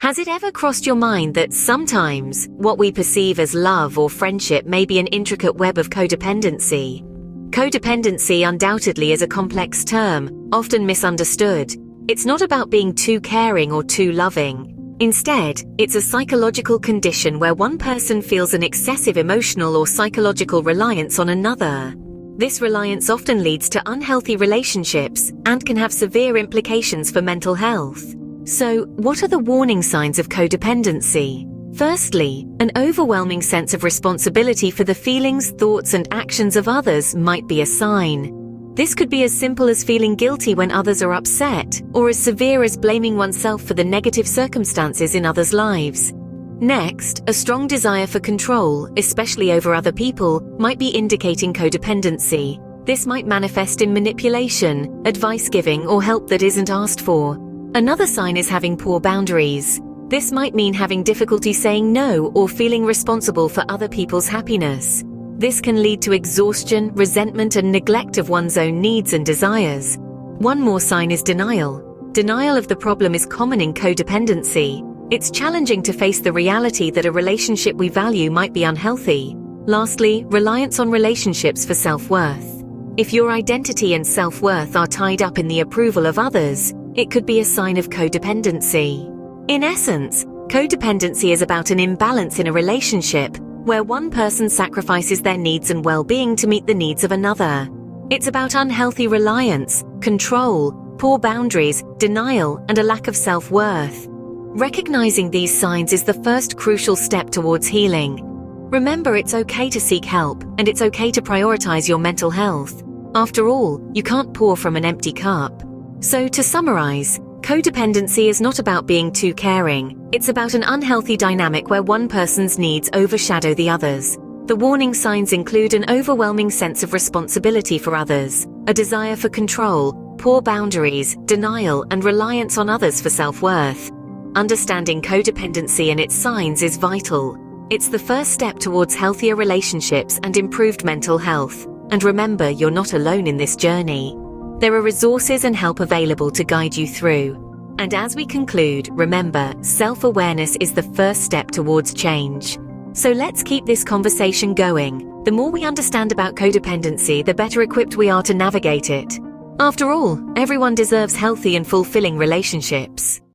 Has it ever crossed your mind that sometimes what we perceive as love or friendship may be an intricate web of codependency? Codependency undoubtedly is a complex term, often misunderstood. It's not about being too caring or too loving. Instead, it's a psychological condition where one person feels an excessive emotional or psychological reliance on another. This reliance often leads to unhealthy relationships and can have severe implications for mental health. So, what are the warning signs of codependency? Firstly, an overwhelming sense of responsibility for the feelings, thoughts, and actions of others might be a sign. This could be as simple as feeling guilty when others are upset, or as severe as blaming oneself for the negative circumstances in others' lives. Next, a strong desire for control, especially over other people, might be indicating codependency. This might manifest in manipulation, advice giving, or help that isn't asked for. Another sign is having poor boundaries. This might mean having difficulty saying no or feeling responsible for other people's happiness. This can lead to exhaustion, resentment, and neglect of one's own needs and desires. One more sign is denial. Denial of the problem is common in codependency. It's challenging to face the reality that a relationship we value might be unhealthy. Lastly, reliance on relationships for self-worth. If your identity and self-worth are tied up in the approval of others, it could be a sign of codependency. In essence, codependency is about an imbalance in a relationship where one person sacrifices their needs and well-being to meet the needs of another. It's about unhealthy reliance, control, poor boundaries, denial, and a lack of self-worth. Recognizing these signs is the first crucial step towards healing. Remember, it's okay to seek help, and it's okay to prioritize your mental health. After all, you can't pour from an empty cup. So, to summarize, codependency is not about being too caring. It's about an unhealthy dynamic where one person's needs overshadow the others. The warning signs include an overwhelming sense of responsibility for others, a desire for control, poor boundaries, denial, and reliance on others for self-worth. Understanding codependency and its signs is vital. It's the first step towards healthier relationships and improved mental health. And remember, you're not alone in this journey. There are resources and help available to guide you through. And as we conclude, remember, self-awareness is the first step towards change. So let's keep this conversation going. The more we understand about codependency, the better equipped we are to navigate it. After all, everyone deserves healthy and fulfilling relationships.